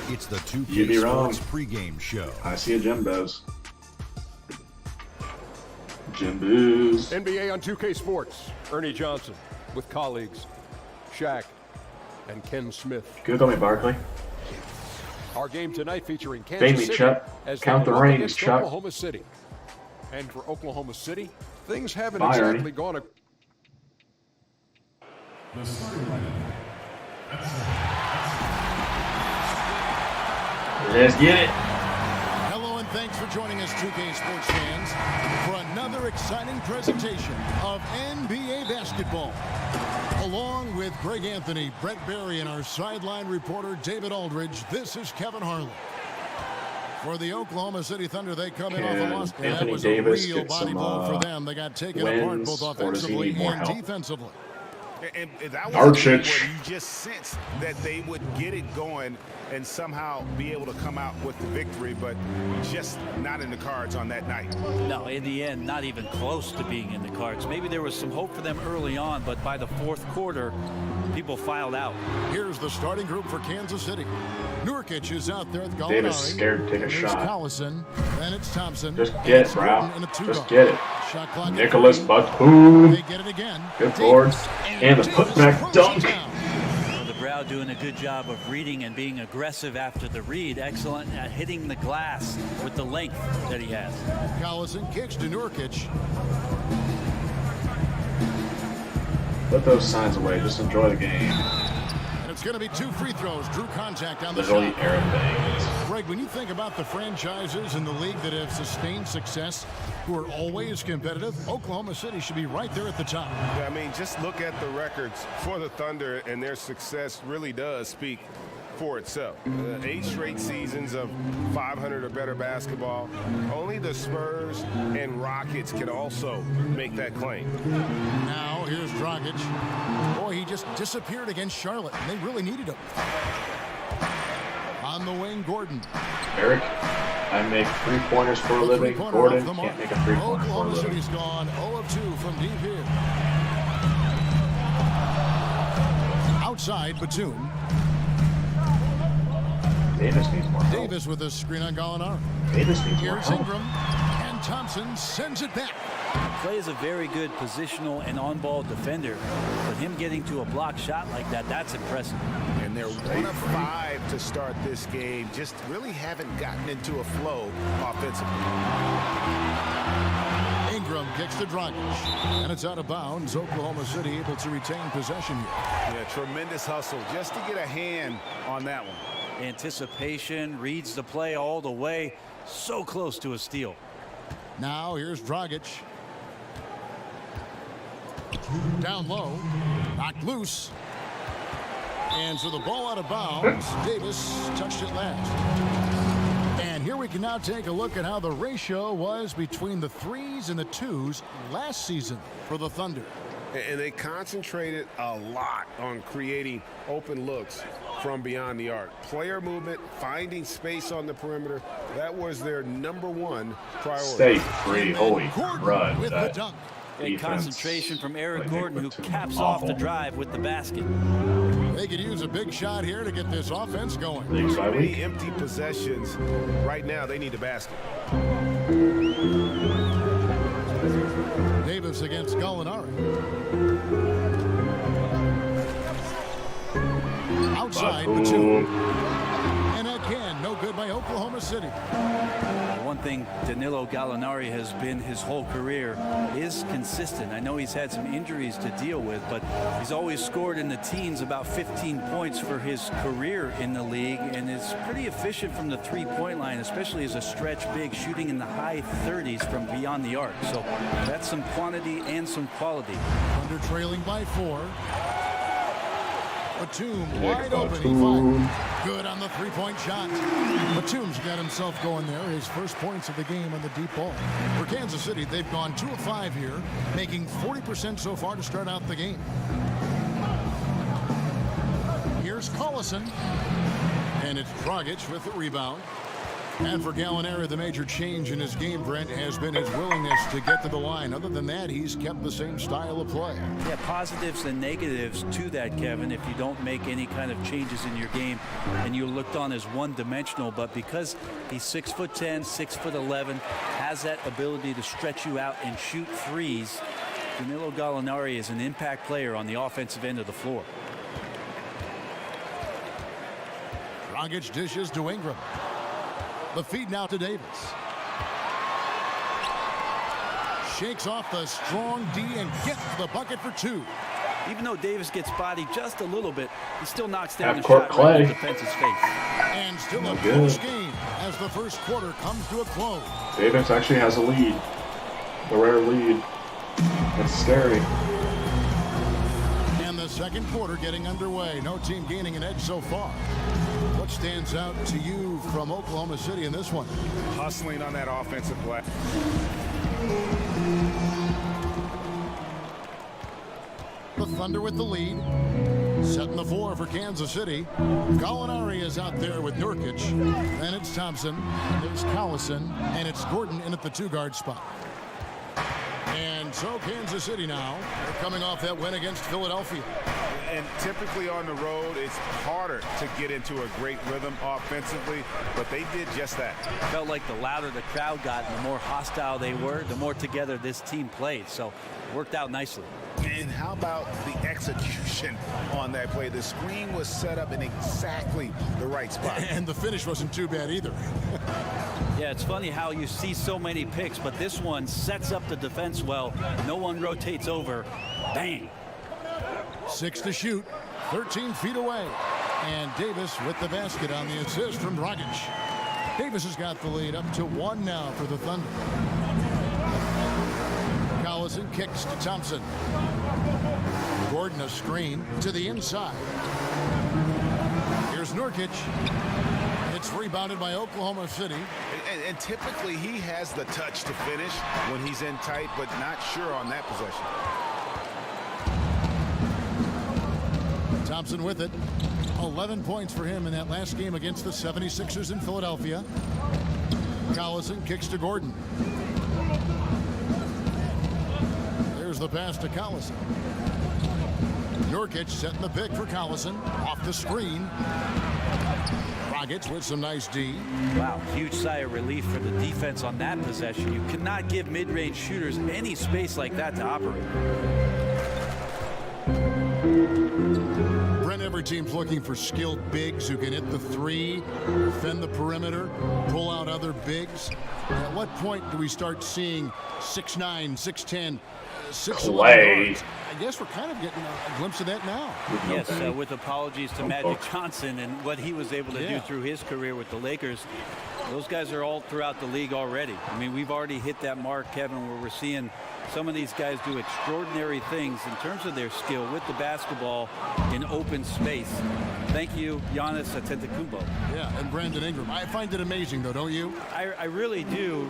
It's the 2K Sports pregame show. I see a Jimbo's. Jimbo's. NBA on 2K Sports. Ernie Johnson with colleagues Shaq and Ken Smith. Google me, Barkley. Our game tonight featuring Kansas Fade me, City Chuck. as Count they the go up rings, against Chuck. Oklahoma City. And for Oklahoma City, things haven't Bye, exactly Ernie. gone. Let's get it. Hello and thanks for joining us, 2K Sports fans, for another exciting presentation of NBA basketball. Along with Greg Anthony, Brett Barry, and our sideline reporter David Aldridge, this is Kevin Harlan. For the Oklahoma City Thunder, they come in off a loss. That Anthony was Davis a real get body some, blow for them. They got taken apart both or does he offensively need more and help? defensively. And that was Archich. where you just sensed that they would get it going and somehow be able to come out with the victory, but just not in the cards on that night. No, in the end, not even close to being in the cards. Maybe there was some hope for them early on, but by the fourth quarter, people filed out. Here's the starting group for Kansas City. Nurkic is out there with Gallinari. Davis scared to take a Here's shot. Collison. Then it's Thompson. Just get it, It's bro. Gordon and a two Just guard. get it. Shot clock at Nicholas 3. Batum. They get it again. Good Davis. boards. And the Davis putback throws dunk. it down. Well, the Brow doing a good job of reading and being aggressive after the read. Excellent at hitting the glass with the length that he has. Collison kicks to Nurkic. Put those signs away. Just enjoy the game. And it's going to be 2 free throws. Drew contact on the Literally shot. Aaron Banks. Greg, when you think about the franchises in the league that have sustained success, who are always competitive, Oklahoma City should be right there at the top. Yeah, I mean, just look at the records for the Thunder, and their success really does speak for itself. 8 straight seasons of 500 or better basketball. Only the Spurs and Rockets can also make that claim. Now, here's Dragic. Boy, he just disappeared against Charlotte, and they really needed him. On the wing, Gordon. Eric, I make 3-pointers for a living. Three-pointer Gordon off the mark. can't make a 3-pointer for a Oklahoma living. City's gone 0 of 2 from deep here. Outside, Batum. Davis needs more help. Davis with a screen on Gallinari. Davis needs more Here's help. Ingram. And Thompson sends it back. Clay is a very good positional and on-ball defender, but him getting to a block shot like that, that's impressive. And they're 1 of 5 to start this game. Just really haven't gotten into a flow offensively. Ingram kicks to Dragic. And it's out of bounds. Oklahoma City able to retain possession here. Yeah, tremendous hustle just to get a hand on that one. Anticipation, reads the play all the way, so close to a steal. Now here's Dragic. Down low. Knocked loose. And so the ball out of bounds. Davis touched it last. And here we can now take a look at how the ratio was between the 3s and the 2s last season for the Thunder. And they concentrated a lot on creating open looks from beyond the arc. Player movement, finding space on the perimeter, that was their #1 priority. Stay free. Holy Gordon crud. with the That dunk. And defense concentration from Eric by Nick Gordon, who Batum. caps Awful. off the drive with the basket. They could use a big shot here to get this offense going. Leagues by Many week. empty possessions. Right now, they need a basket. Davis against Gallinari. Outside, Batum. And again, no good by Oklahoma City. One thing Danilo Gallinari has been his whole career is consistent. I know he's had some injuries to deal with, but he's always scored in the teens, about 15 points for his career in the league, and is pretty efficient from the three-point line, especially as a stretch big, shooting in the high 30s from beyond the arc. So that's some quantity and some quality. Under trailing by 4. Batum wide open. He Batum. finds. Good on the three-point shot. Batum's got himself going there. His first points of the game on the deep ball. For Kansas City, they've gone 2 of 5 here, making 40% so far to start out the game. Here's Collison. And it's Dragic with the rebound. And for Gallinari, the major change in his game, Brent, has been his willingness to get to the line. Other than that, he's kept the same style of play. Yeah, positives and negatives to that, Kevin, if you don't make any kind of changes in your game and you're looked on as one-dimensional. But because he's 6'10", 6'11", has that ability to stretch you out and shoot threes, Danilo Gallinari is an impact player on the offensive end of the floor. Dragic dishes to Ingram. The feed now to Davis. Shakes off the strong D and gets the bucket for 2. Even though Davis gets bodied just a little bit, he still knocks down the Half-court shot right in play. the defense's face. And still a Not good. close game as the first quarter comes to a close. Davis actually has a lead. The rare lead. That's scary. And the second quarter getting underway. No team gaining an edge so far. What stands out to you from Oklahoma City in this one? Hustling on that offensive glass. The Thunder with the lead. Setting the 4 for Kansas City. Gallinari is out there with Nurkic. Then it's Thompson. There's Collison. And it's Gordon in at the 2-guard spot. And so Kansas City now, they're coming off that win against Philadelphia. And typically on the road, it's harder to get into a great rhythm offensively, but they did just that. Felt like the louder the crowd got and the more hostile they were, the more together this team played. So worked out nicely. And how about the execution on that play? The screen was set up in exactly the right spot. And the finish wasn't too bad either. Yeah, it's funny how you see so many picks, but this one sets up the defense well. No one rotates over. Bang. 6 to shoot. 13 feet away. And Davis with the basket on the assist from Dragic. Davis has got the lead up to 1 now for the Thunder. Collison kicks to Thompson. Gordon a screen to the inside. Here's Nurkic. It's rebounded by Oklahoma City. And typically he has the touch to finish when he's in tight, but not sure on that possession. Thompson with it. 11 points for him in that last game against the 76ers in Philadelphia. Collison kicks to Gordon. There's the pass to Collison. Nurkic setting the pick for Collison. Off the screen. Dragic with some nice D. Wow, huge sigh of relief for the defense on that possession. You cannot give mid-range shooters any space like that to operate. Brent, every team's looking for skilled bigs who can hit the 3, defend the perimeter, pull out other bigs. At what point do we start seeing 6'9", 6'10", 6'11" guards? I guess we're kind of getting a glimpse of that now. Yes, with apologies to Magic Johnson and what he was able to do through his career with the Lakers. Those guys are all throughout the league already. I mean, we've already hit that mark, Kevin, where we're seeing some of these guys do extraordinary things in terms of their skill with the basketball in open space. Thank you, Giannis Antetokounmpo. Yeah, and Brandon Ingram. I find it amazing, though, don't you? I really do.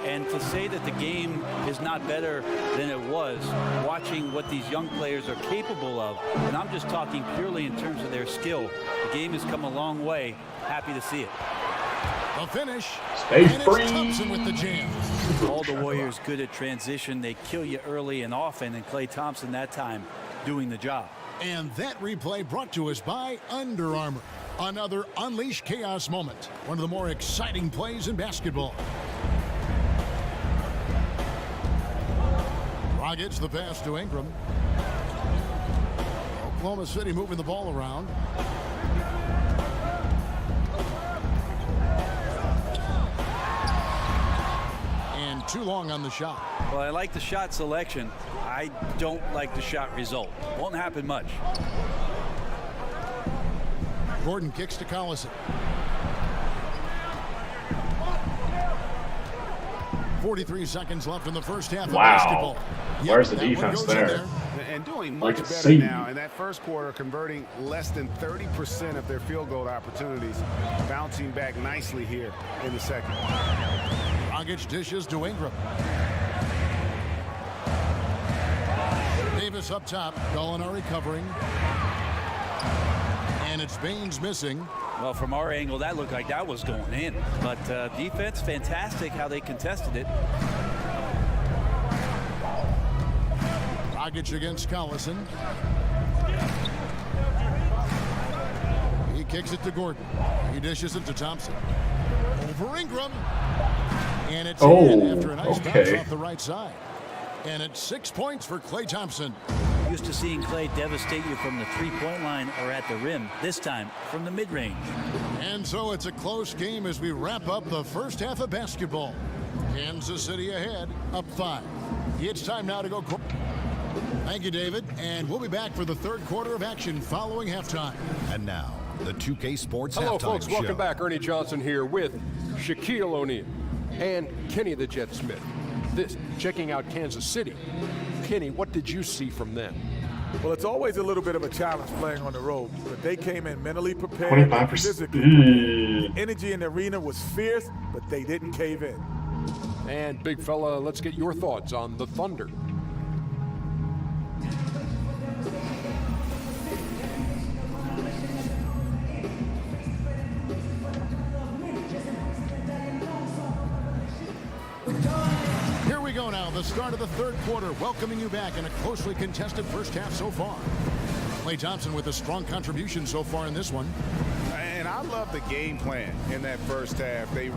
And to say that the game is not better than it was, watching what these young players are capable of, and I'm just talking purely in terms of their skill. The game has come a long way. Happy to see it. The finish. Stay and free. it's Thompson with the jam. All the Warriors good at transition. They kill you early and often, and Klay Thompson that time doing the job. And that replay brought to us by Under Armour. Another Unleash Chaos moment. One of the more exciting plays in basketball. Dragic the pass to Ingram. Oklahoma City moving the ball around. And too long on the shot. Well, I like the shot selection. I don't like the shot result. Won't happen much. Gordon kicks to Collison. 43 seconds left in the first half of basketball. Where's the that one defense goes in there? And doing Like much a better seed. now in that first quarter, converting less than 30% of their field goal opportunities, bouncing back nicely here in the second. Dragic dishes to Ingram. Davis up top. Gallinari covering. And it's Baines missing. Well, from our angle, that looked like that was going in. But defense, fantastic how they contested it. Dragic against Collison. He kicks it to Gordon. He dishes it to Thompson. Over Ingram. And it's in after a nice bounce off the right side. And it's 6 points for Klay Thompson. Used to seeing Klay devastate you from the three-point line or at the rim. This time from the mid-range. And so it's a close game as we wrap up the first half of basketball. Kansas City ahead, up 5. It's time now to go. Thank you, David. And we'll be back for the third quarter of action following halftime. And now, the 2K Sports Hello, Halftime folks. Show. Welcome back. Ernie Johnson here with Shaquille O'Neal and Kenny the Jet Smith. This checking out Kansas City. Kenny, what did you see from them? Well, it's always a little bit of a challenge playing on the road, but they came in mentally prepared, 25%. physically prepared. The energy in the arena was fierce, but they didn't cave in. And big fella, let's get your thoughts on the Thunder. Here we go now, the start of the third quarter, welcoming you back in a closely contested first half so far. Klay Thompson with a strong contribution so far in this one. And I love the game plan in that first half. They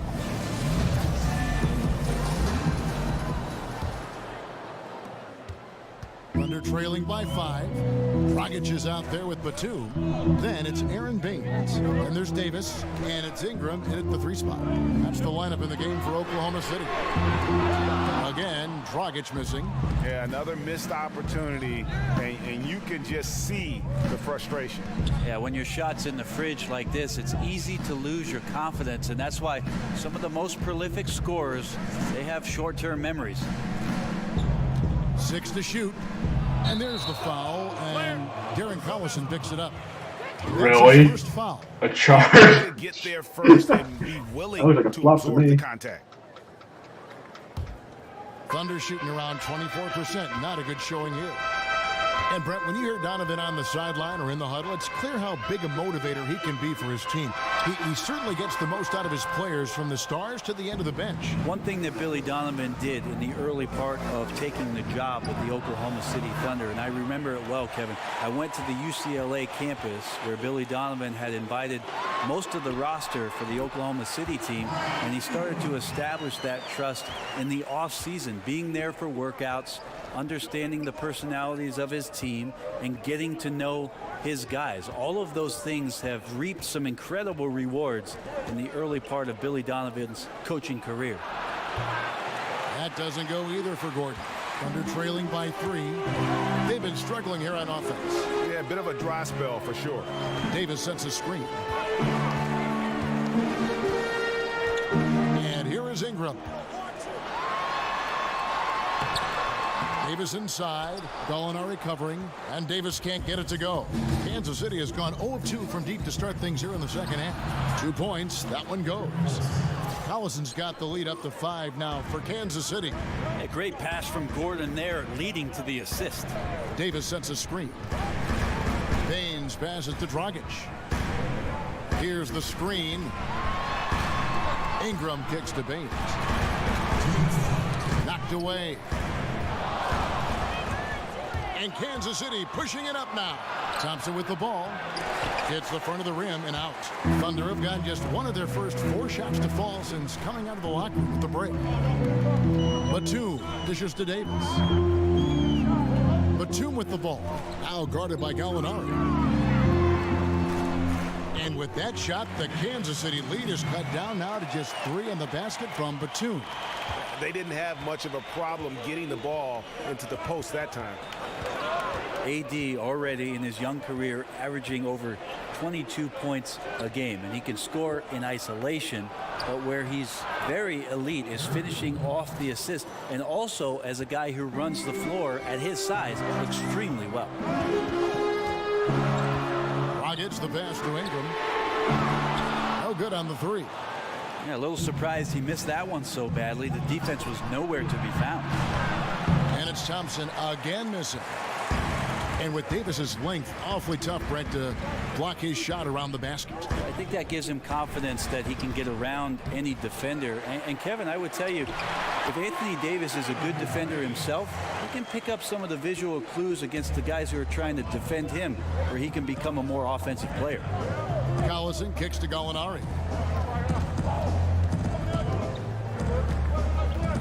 Thunder trailing by 5. Dragic is out there with Batum. Then it's Aaron Baines. And there's Davis. And it's Ingram in at the 3 spot. That's the lineup in the game for Oklahoma City. Again, Dragic missing. Yeah, another missed opportunity, and you can just see the frustration. Yeah, when your shot's in the fridge like this, it's easy to lose your confidence, and that's why some of the most prolific scorers, they have short-term memories. 6 to shoot. And there's the foul, and Darren Collison picks it up. That's Really? his first foul. A charge. To get there first and be willing That was like a to flop to absorb me. the contact. Thunder shooting around 24%. Not a good showing here. And Brett, when you hear Donovan on the sideline or in the huddle, it's clear how big a motivator he can be for his team. He certainly gets the most out of his players from the stars to the end of the bench. One thing that Billy Donovan did in the early part of taking the job with the Oklahoma City Thunder, and I remember it well, Kevin. I went to the UCLA campus where Billy Donovan had invited most of the roster for the Oklahoma City team, and he started to establish that trust in the off-season, being there for workouts, understanding the personalities of his team, and getting to know his guys. All of those things have reaped some incredible rewards in the early part of Billy Donovan's coaching career. That doesn't go either for Gordon. Thunder trailing by 3. They've been struggling here on offense. Yeah, a bit of a dry spell for sure. Davis sets a screen. And here is Ingram. Davis inside, Gallinari covering, and Davis can't get it to go. Kansas City has gone 0 of 2 from deep to start things here in the second half. 2 points, that one goes. Collison's got the lead up to 5 now for Kansas City. A great pass from Gordon there, leading to the assist. Davis sets a screen. Baines passes to Dragic. Here's the screen. Ingram kicks to Baines. Knocked away. And Kansas City pushing it up now. Thompson with the ball. Hits the front of the rim and out. Thunder have gotten just one of their first 4 shots to fall since coming out of the locker room with the break. Batum dishes to Davis. Batum with the ball. Now guarded by Gallinari. And with that shot, the Kansas City lead is cut down now to just 3 on the basket from Batum. They didn't have much of a problem getting the ball into the post that time. AD already in his young career averaging over 22 points a game, and he can score in isolation, but where he's very elite is finishing off the assist, and also as a guy who runs the floor at his size extremely well. Gets the pass to Ingram. No good on the 3. Yeah, a little surprised he missed that one so badly. The defense was nowhere to be found. And it's Thompson again missing. And with Davis's length, awfully tough, Brett, to block his shot around the basket. I think that gives him confidence that he can get around any defender. And Kevin, I would tell you, if Anthony Davis is a good defender himself, he can pick up some of the visual clues against the guys who are trying to defend him, where he can become a more offensive player. Collison kicks to Gallinari.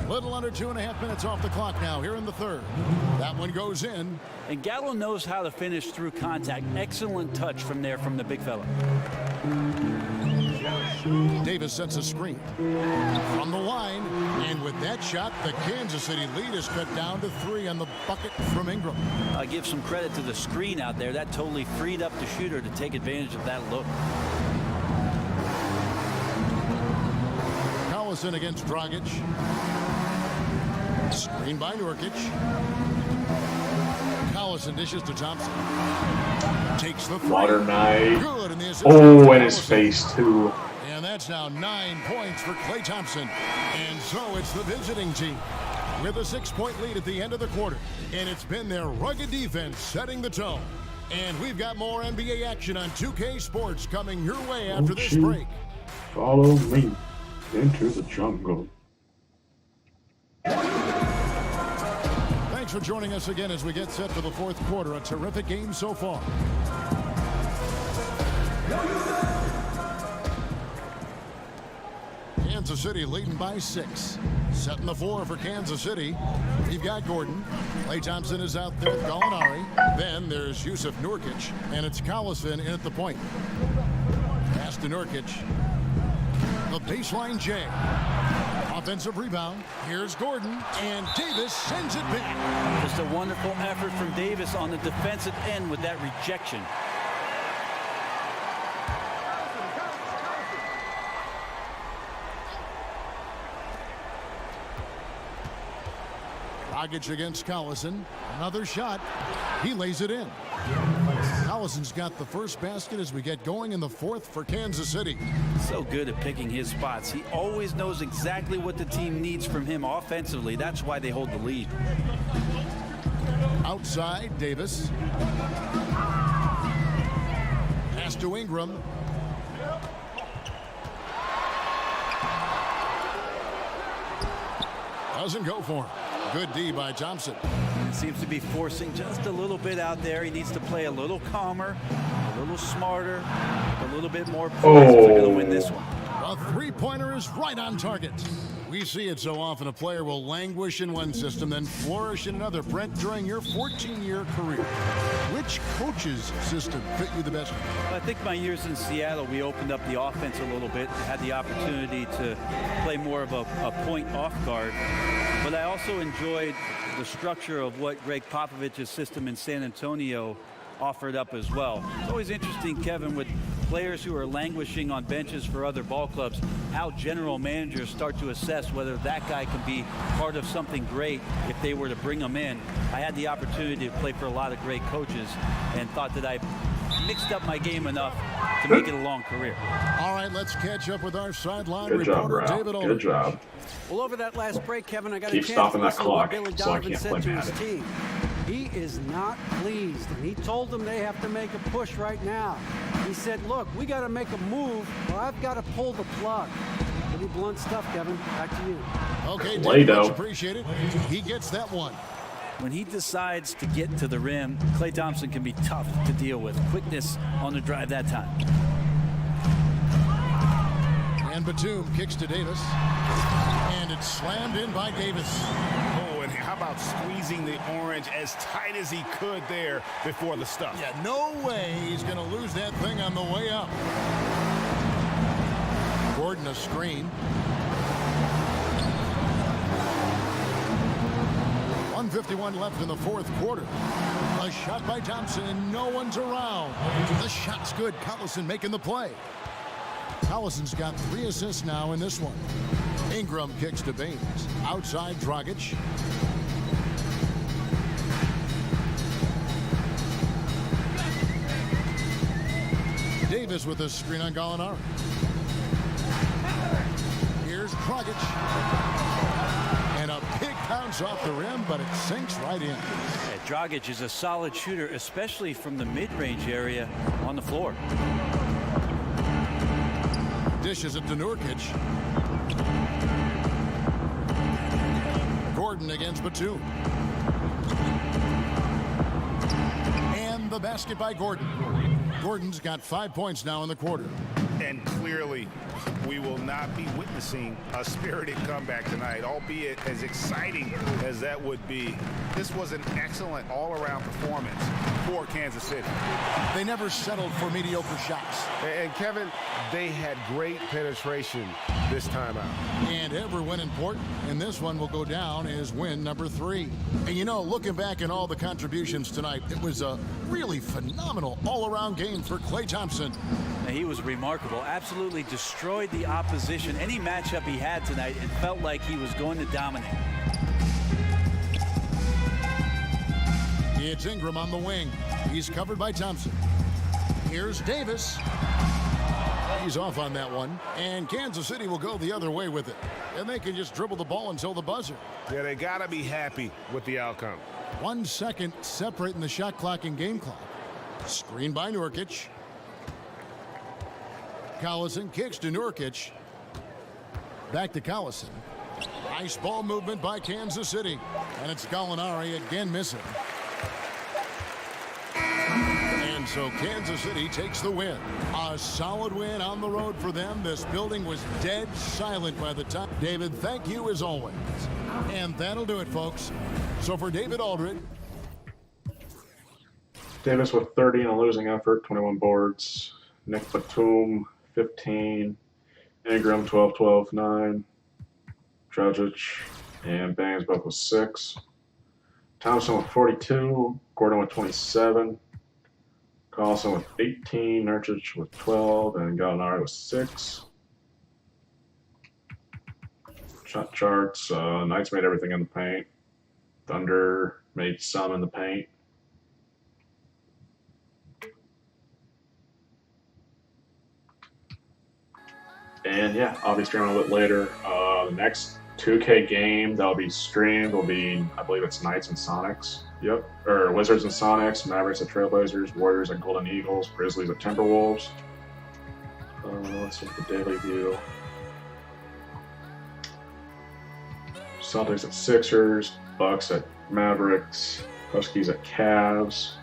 Little under 2.5 minutes off the clock now here in the third. That one goes in. And Gallo knows how to finish through contact. Excellent touch from there from the big fella. Davis sets a screen from the line, and with that shot, the Kansas City lead is cut down to 3 on the bucket from Ingram. I give some credit to the screen out there. That totally freed up the shooter to take advantage of that look. Collison against Dragic. Screen by Nurkic. Collison dishes to Thompson. Takes the three. Water night. Good, and the assist Oh, and his face too. And that's now 9 points for Klay Thompson. And so it's the visiting team with a 6-point lead at the end of the quarter. And it's been their rugged defense setting the tone. And we've got more NBA action on 2K Sports coming your way after this break. Follow me into the jungle. Thanks for joining us again as we get set for the fourth quarter. A terrific game so far. Kansas City leading by 6. Setting the floor for Kansas City. You've got Gordon. Klay Thompson is out there with Gallinari. Then there's Yusuf Nurkic, and it's Collison in at the point. Pass to Nurkic. The baseline J. Offensive rebound. Here's Gordon, and Davis sends it back. Just a wonderful effort from Davis on the defensive end with that rejection. Dragic against Collison. Another shot. He lays it in. Collison's got the first basket as we get going in the fourth for Kansas City. So good at picking his spots. He always knows exactly what the team needs from him offensively. That's why they hold the lead. Outside, Davis. Pass to Ingram. Doesn't go for him. Good D by Thompson. Seems to be forcing just a little bit out there. He needs to play a little calmer, a little smarter, a little bit more poised if they're going to win this one. A three-pointer is right on target. We see it so often. A player will languish in one system, then flourish in another. Brent, during your 14-year career, which coach's system fit you the best? I think my years in Seattle, we opened up the offense a little bit, had the opportunity to play more of a point off guard. But I also enjoyed the structure of what Greg Popovich's system in San Antonio offered up as well. It's always interesting, Kevin, with players who are languishing on benches for other ball clubs, how general managers start to assess whether that guy can be part of something great if they were to bring him in. I had the opportunity to play for a lot of great coaches and thought that I mixed up my game enough to make it a long career. All right, let's catch up with our sideline Good job, reporter, Ralph. David Good Aldridge. job. Well, over that last break, Kevin, I got Keep a chance stopping to that listen to clock what Billy so I Donovan can't said play to his Madden. team. He is not pleased, and he told them they have to make a push right now. He said, look, we got to make a move, or I've got to pull the plug. Pretty blunt stuff, Kevin. Back to you. Okay, David, Play-Doh. much appreciated. He gets that one. When he decides to get to the rim, Klay Thompson can be tough to deal with. Quickness on the drive that time. And Batum kicks to Davis. And it's slammed in by Davis. Oh, and how about squeezing the orange as tight as he could there before the stuff? Yeah, no way he's going to lose that thing on the way up. Gordon a screen. 1:51 left in the fourth quarter. A shot by Thompson, and no one's around. The shot's good. Collison making the play. Collison's got 3 assists now in this one. Ingram kicks to Baines. Outside, Dragic. Davis with a screen on Gallinari. Here's Dragic. And a big bounce bounces off the rim, but it sinks right in. Yeah, Dragic is a solid shooter, especially from the mid-range area on the floor. Dishes it to Nurkic. Gordon against Batum. And the basket by Gordon. Gordon's got 5 points now in the quarter. And clearly, we will not be witnessing a spirited comeback tonight, albeit as exciting as that would be. This was an excellent all-around performance for Kansas City. They never settled for mediocre shots. And Kevin, they had great penetration this time out. And every win important, and this one will go down as win number 3. And you know, looking back at all the contributions tonight, it was a really phenomenal all-around game for Klay Thompson. And he was remarkable, absolutely destroyed the opposition. Any matchup he had tonight, it felt like he was going to dominate. It's Ingram on the wing. He's covered by Thompson. Here's Davis. He's off on that one. And Kansas City will go the other way with it. And they can just dribble the ball until the buzzer. Yeah, they got to be happy with the outcome. 1 second separating the shot clock and game clock. Screen by Nurkic. Collison kicks to Nurkic. Back to Collison. Nice ball movement by Kansas City. And it's Gallinari again missing. And so Kansas City takes the win. A solid win on the road for them. This building was dead silent by the time. David, thank you as always. And that'll do it, folks. So for David Aldred. Davis with 30 in a losing effort, 21 boards. Nick Batum, 15. Ingram, 12, 12, 9. Dragic and Bangs both with 6. Thompson with 42. Gordon with 27. Collison with 18. Nurkic with 12. And Gallinari with 6. Shot charts. Knights made everything in the paint. Thunder made some in the paint. And yeah, I'll be streaming a little bit later. The next 2K game that'll be streamed will be, I believe it's Knights and Sonics. Yep. Or Wizards and Sonics, Mavericks at Trailblazers, Warriors at Golden Eagles, Grizzlies at Timberwolves. Let's see the daily view. Celtics at Sixers, Bucks at Mavericks, Huskies at Cavs.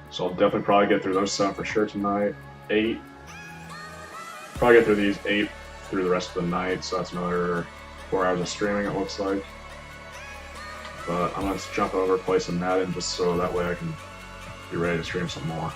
So I'll definitely probably get through those 7 for sure tonight. 8. Probably get through these 8 through the rest of the night, so that's another 4 hours of streaming, it looks like. But I'm going to jump over, play some Madden, just so that way I can be ready to stream some more.